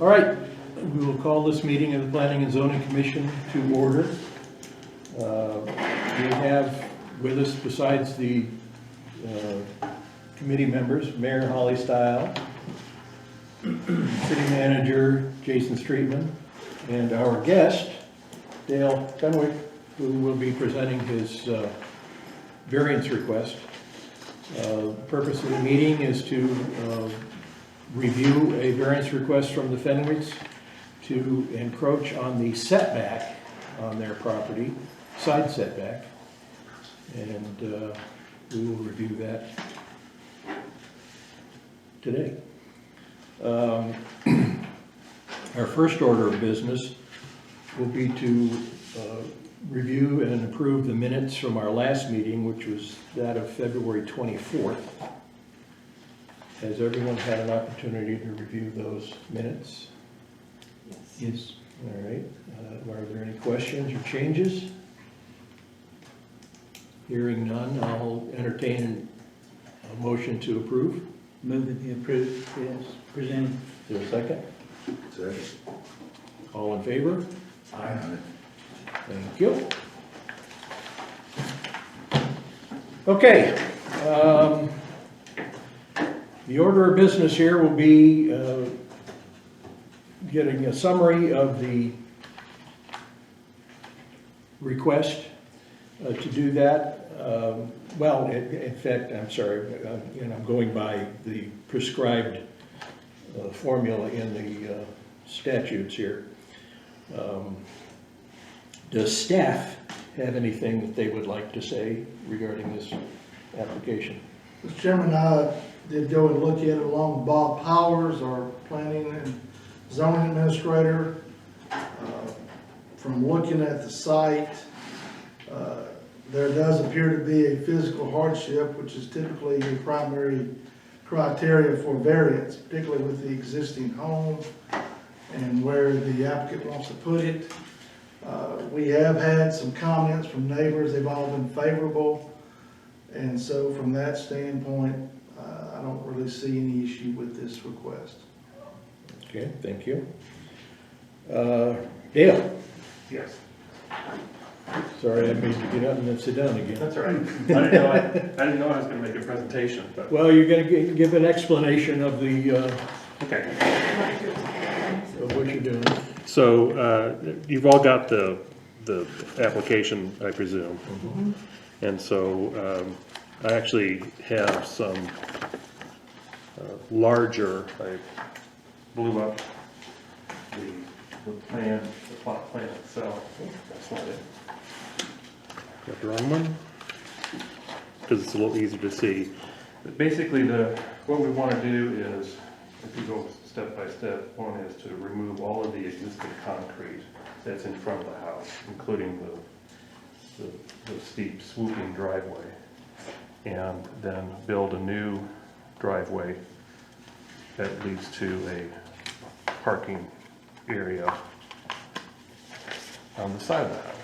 All right, we will call this meeting of the Planning and Zoning Commission to order. We have with us, besides the committee members, Mayor Holly Style, City Manager Jason Streetman, and our guest, Dale Fenwick, who will be presenting his variance request. The purpose of the meeting is to review a variance request from the Fenwicks to encroach on the setback on their property, side setback, and we will review that today. Our first order of business will be to review and approve the minutes from our last meeting, which was that of February 24th. Has everyone had an opportunity to review those minutes? Yes. All right. Are there any questions or changes? Hearing none, I'll entertain a motion to approve. Move that be approved as presented. Is there a second? Second. All in favor? Aye. Thank you. Okay. The order of business here will be getting a summary of the request to do that. Well, in fact, I'm sorry, and I'm going by the prescribed formula in the statutes here. Does staff have anything that they would like to say regarding this application? Mr. Chairman, I did go and look at it along with Bob Powers, our planning and zoning administrator. From looking at the site, there does appear to be a physical hardship, which is typically the primary criteria for variance, particularly with the existing home and where the applicant wants to put it. We have had some comments from neighbors. They've all been favorable. And so from that standpoint, I don't really see any issue with this request. Okay, thank you. Dale? Yes. Sorry, I made you get up and then sit down again. That's all right. I didn't know I was going to make a presentation, but Well, you're going to give an explanation of the okay. of what you're doing. So you've all got the application, I presume, and so I actually have some larger. I blew up the plan, the plot plan itself. That's not it. Got the wrong one because it's a little easier to see. But basically, what we want to do is, if you go step by step, one is to remove all of the existing concrete that's in front of the house, including the steep swooping driveway, and then build a new driveway that leads to a parking area on the side of the house.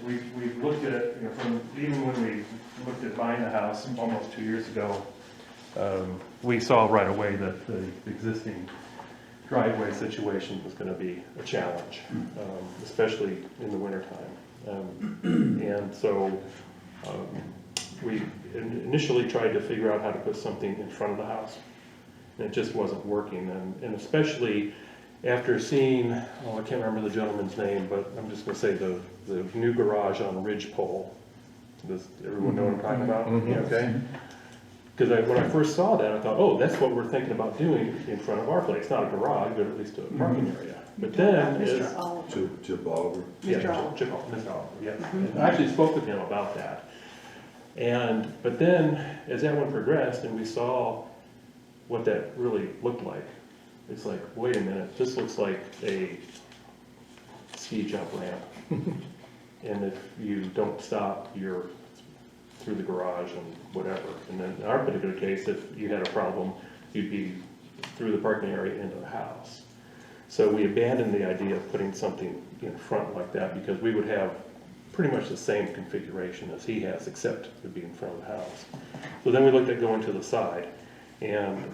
We've looked at it, from even when we looked at buying the house almost 2 years ago, we saw right away that the existing driveway situation was going to be a challenge, especially in the wintertime. And so we initially tried to figure out how to put something in front of the house, and it just wasn't working. And especially after seeing, I can't remember the gentleman's name, but I'm just going to say the new garage on Ridgepole. Does everyone know what I'm talking about? Mm-hmm. Yeah, okay. Because when I first saw that, I thought, oh, that's what we're thinking about doing in front of our place. Not a garage, but at least a parking area. But then, Chip Oliver. Mr. Oliver, yeah. And I actually spoke with him about that. But then, as that one progressed and we saw what that really looked like, it's like, wait a minute, this looks like a ski jump ramp. And if you don't stop, you're through the garage and whatever. And then in our particular case, if you had a problem, you'd be through the parking area into the house. So we abandoned the idea of putting something in front like that because we would have pretty much the same configuration as he has, except it would be in front of the house. So then we looked at going to the side, and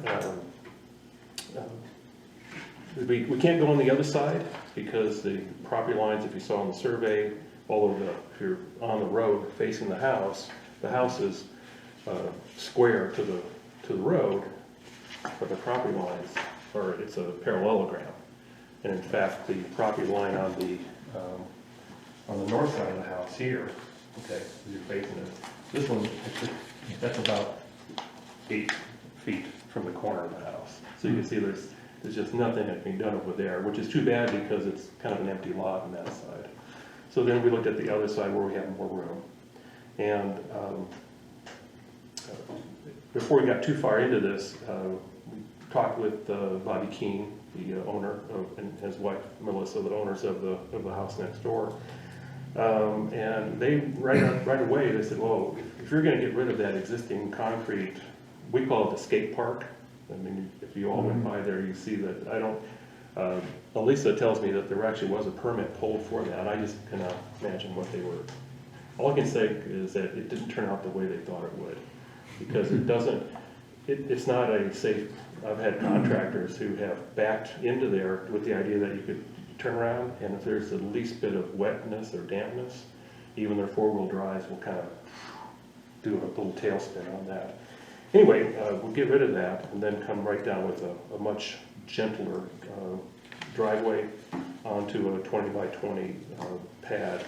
we can't go on the other side because the property lines, if you saw on the survey, if you're on the road facing the house is square to the road, but the property lines, or it's a parallelogram. And in fact, the property line on the north side of the house here, okay, you're facing it, this one, that's about 8 feet from the corner of the house. So you can see there's just nothing that can be done over there, which is too bad because it's kind of an empty lot on that side. So then we looked at the other side where we have more room. And before we got too far into this, we talked with Bobby Keene, the owner, and his wife Melissa, the owners of the house next door. And they right away they said, well, if you're going to get rid of that existing concrete, we call it the skate park. I mean, if you all went by there, you see that. Elisa tells me that there actually was a permit pulled for that. I just cannot imagine what they were. All I can say is that it didn't turn out the way they thought it would, because it doesn't. It's not a safe. I've had contractors who have backed into there with the idea that you could turn around, and if there's the least bit of wetness or dampness, even their four-wheel drives will kind of do a little tailspin on that. Anyway, we'll get rid of that and then come right down with a much gentler driveway onto a 20 by 20 pad.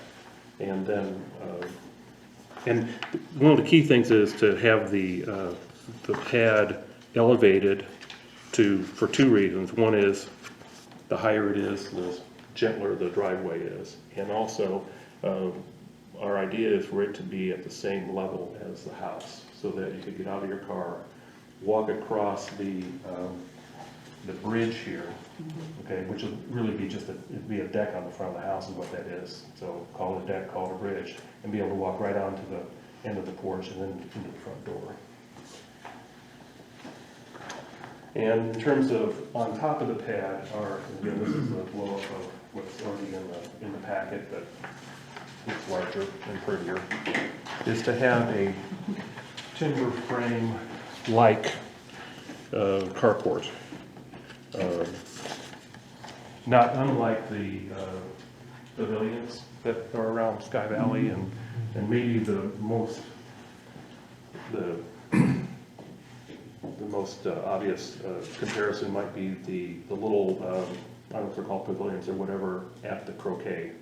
And then, and one of the key things is to have the pad elevated for 2 reasons. One is the higher it is, the gentler the driveway is. And also, our idea is for it to be at the same level as the house, so that you could get out of your car, walk across the bridge here, okay, which will really be it'd be a deck on the front of the house is what that is. So call it a deck, call it a bridge, and be able to walk right onto the end of the porch and then into the front door. And in terms of on top of the pad again, this is a blow-up of what's already in the packet, but it's larger and prettier, is to have a timber frame like carport. Not unlike the pavilions that are around Sky Valley, and maybe the most obvious comparison might be the little I don't know if they're called pavilions or whatever at the Croquet.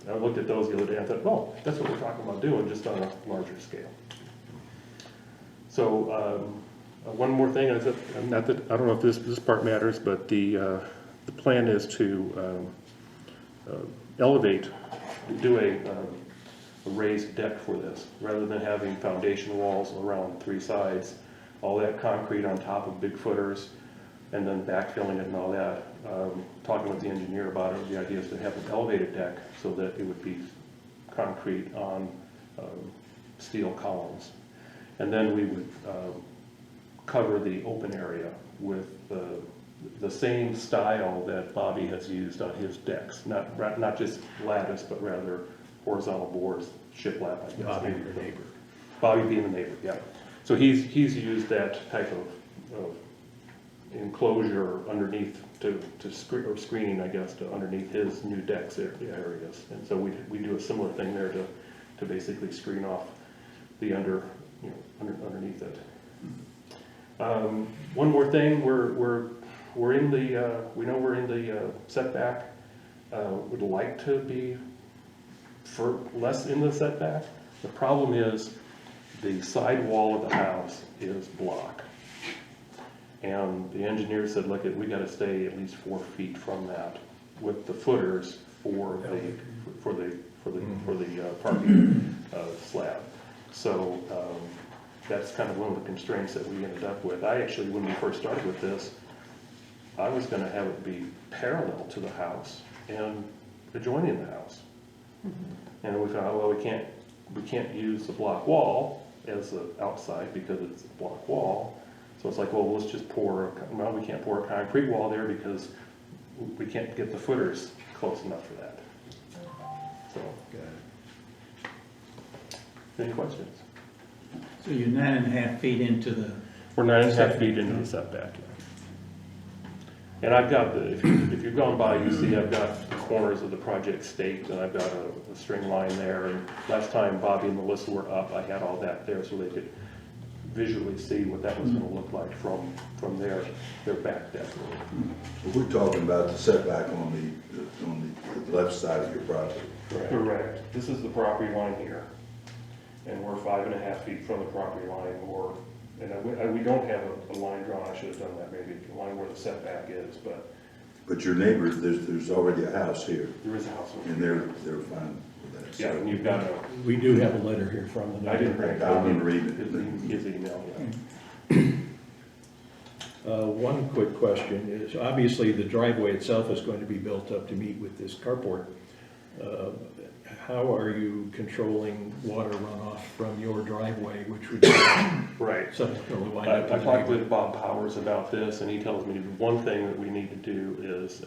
I looked at those the other day, I thought, oh, that's what we're talking about doing, just on a larger scale. So one more thing, I don't know if this part matters, but the plan is to do a raised deck for this, rather than having foundation walls around 3 sides, all that concrete on top of big footers, and then backfilling it and all that. Talking with the engineer about it, the idea is to have an elevated deck so that it would be concrete on steel columns. And then we would cover the open area with the same style that Bobby has used on his decks. Not just lattice, but rather horizontal boards, shiplap, I guess. Bobby the neighbor. Bobby being the neighbor, yeah. So he's used that type of enclosure underneath or screening, I guess, to underneath his new decks areas. And so we do a similar thing there to basically screen off the underneath it. One more thing, we're in the setback. Would like to be less in the setback. The problem is the side wall of the house is block. And the engineer said, look, we got to stay at least 4 feet from that with the footers for the parking slab. So that's kind of one of the constraints that we ended up with. I actually, when we first started with this, I was going to have it be parallel to the house and adjoining the house. And we found, well, we can't use the block wall as the outside because it's a block wall. So it's like, well, let's just we can't pour a concrete wall there because we can't get the footers close enough for that. So, Any questions? So you're 9.5 feet into the, We're 9.5 feet into the setback. And I've got the, if you've gone by, you see I've got the corners of the project staked, and I've got a string line there. And last time Bobby and Melissa were up, I had all that there so they could visually see what that was gonna look like from their back deck. We're talking about the setback on the left side of your property. Correct. This is the property line here, and we're 5.5 feet from the property line, and we don't have a line drawn. I should have done that, maybe a line where the setback is, But your neighbors, there's already a house here, there is a house over and there. they're fine with that. Yeah, and you've got a, We do have a letter here from them. I didn't bring it. I remember reading it. His email, yeah. One quick question is, obviously, the driveway itself is going to be built up to meet with this carport. How are you controlling water runoff from your driveway, which would Right. subsequently wind I up in the talked neighborhood? with Bob Powers about this, and he tells me one thing that we need to do is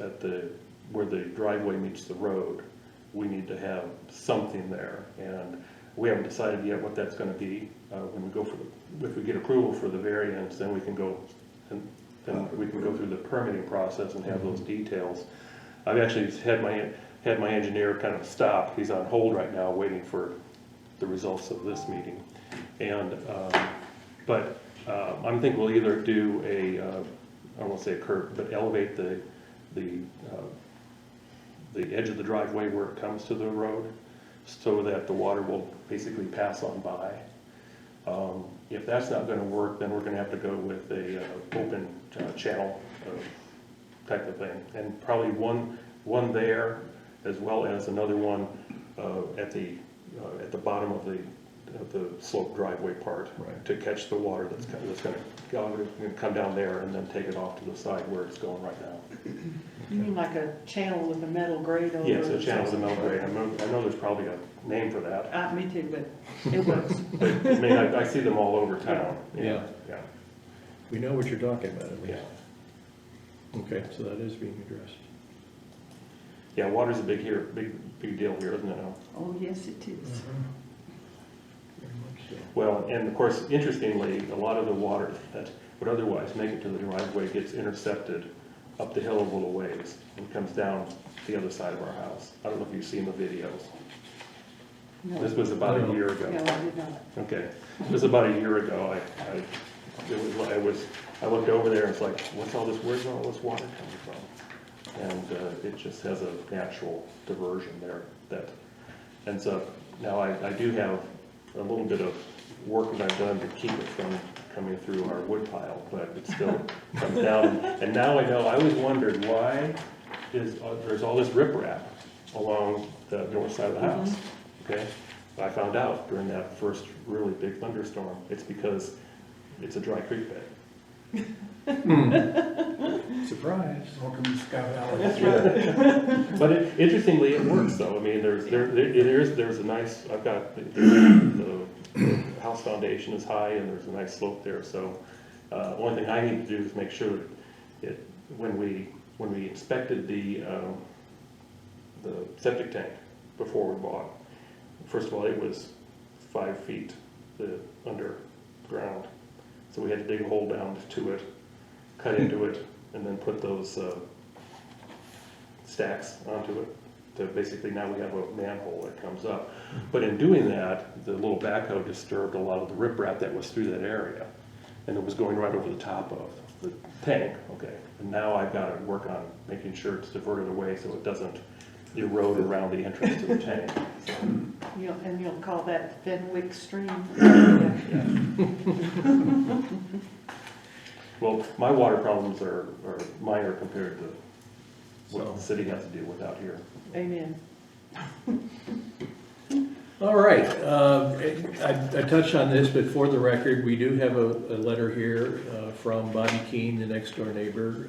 where the driveway meets the road, we need to have something there, and we haven't decided yet what that's gonna be. If we get approval for the variance, then we can go, and then we can go through the permitting process and have those details. I've actually had my engineer kind of stop, he's on hold right now, waiting for the results of this meeting. And, I'm thinking we'll either do I won't say a curb, but elevate the edge of the driveway where it comes to the road, so that the water will basically pass on by. If that's not gonna work, then we're gonna have to go with a open channel type of thing. And probably one there, as well as another one at the bottom of the slope driveway part, Right. to catch the water that's gonna come down there and then take it off to the side where it's going right now. You mean like a channel with a metal grate over it? Yes, a channel with a metal grate. I know there's probably a name for that. Me too, but it works. But, I mean, I see them all over town. Yeah. Yeah, We know what you're talking about, at least. yeah. Okay, so that is being addressed. Yeah, water's a big deal here, isn't it? Oh, yes, it is. Very much so. Well, and of course, interestingly, a lot of the water that would otherwise make it to the driveway gets intercepted up the hill a little ways and comes down the other side of our house. I don't know if you've seen the videos. No, This was about a year ago. no, I did not. Okay, this was about a year ago. I looked over there and it's like, where's all this water coming from? And it just has a natural diversion there that ends up, now I do have a little bit of work that I've done to keep it from coming through our wood pile, but it still comes down. And now I know, I always wondered why there's all this riprap along the north side of the house, okay? I found out during that first really big thunderstorm, it's because it's a dry creek bed. Surprise. welcome to Scott Valley. That's right. But interestingly, it works though. I mean, there's a nice, I've got, the house foundation is high and there's a nice slope there, so, one thing I need to do is make sure that when we inspected the septic tank before we bought, first of all, it was 5 feet underground. So we had to dig a hole down to it, cut into it, and then put those stacks onto it. To basically, now we have a manhole that comes up. But in doing that, the little backhoe disturbed a lot of the riprap that was through that area. And it was going right over the top of the tank, okay? And now I've got to work on making sure it's diverted away so it doesn't erode around the entrance to the tank. So, You'll call that Fenwick Stream? well, my water problems are minor compared to what So- the city has to deal with out here. Amen. All right, I touched on this, but for the record, we do have a letter here from Bobby Keene, the next door neighbor.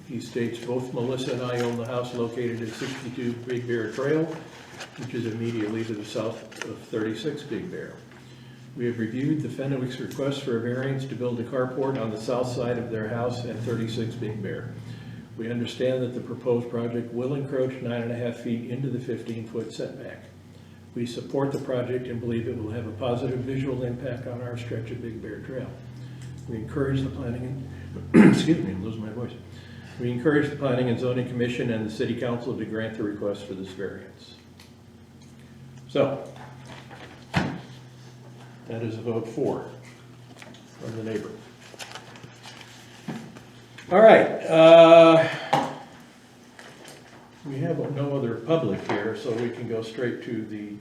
He states, both Melissa and I own the house located at 62 Big Bear Trail, which is immediately to the south of 36 Big Bear. We have reviewed the Fenwick's request for a variance to build a carport on the south side of their house at 36 Big Bear. We understand that the proposed project will encroach 9.5 feet into the 15-foot setback. We support the project and believe it will have a positive visual impact on our stretch of Big Bear Trail. We encourage the planning, excuse me, I'm losing my voice. We encourage the Planning and Zoning Commission and the City Council to grant the request for this variance. So, that is a vote for from the neighbor. All right, we have no other public here, so we can go straight to the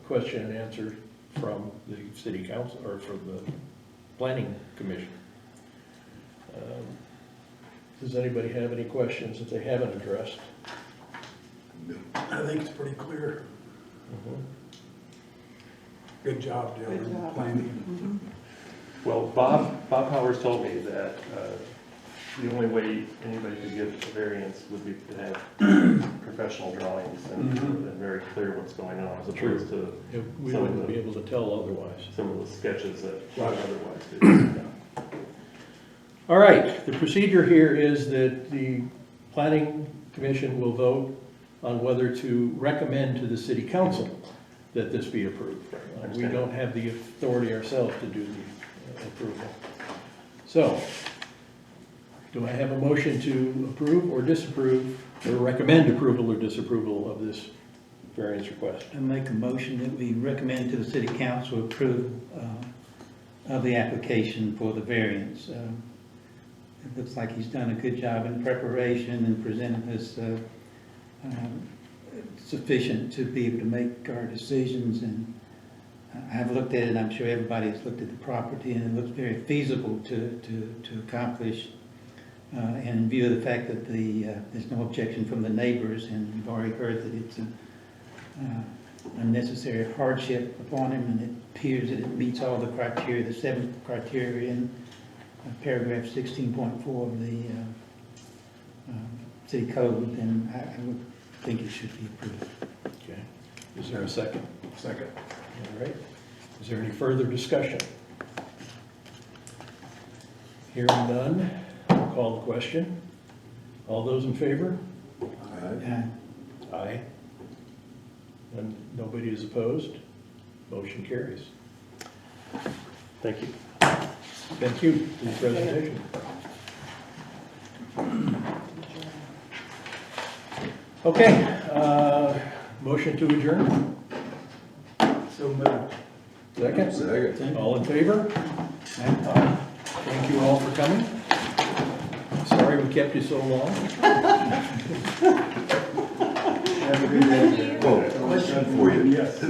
question and answer from the City Council, or from the Planning Commission. Does anybody have any questions that they haven't addressed? I think it's pretty clear. Good job, Dale, Good in job. planning. Well, Bob Powers told me that the only way anybody could get a variance would be to have professional drawings and very clear what's going on, as opposed to We some of wouldn't be the, able to tell otherwise. some of the sketches that would otherwise do. All right, the procedure here is that the Planning Commission will vote on whether to recommend to the City Council that this be approved. We don't have the authority ourselves to do the approval. So, do I have a motion to approve or disapprove, or recommend approval or disapproval of this variance request? I make a motion that we recommend to the city council approve of the application for the variance. It looks like he's done a good job in preparation and presented us sufficient to be able to make our decisions. And I've looked at it, I'm sure everybody has looked at the property, and it looks very feasible to accomplish. And in view of the fact that there's no objection from the neighbors, and we've already heard that it's an unnecessary hardship upon him, and it appears that it meets all the criteria, the 7 criteria in paragraph 16.4 of the city code, then I would think it should be approved. Okay. Is there a second? Second. All right. Is there any further discussion? Hearing none, I'll call the question. All those in favor? Aye. And nobody is opposed? Motion carries. Thank you. Thank you for your presentation. Okay, motion to adjourn? So moved. Second? Second. All in favor? Aye. Thank you all for coming. Sorry we kept you so long. Oh, question for you. Yes.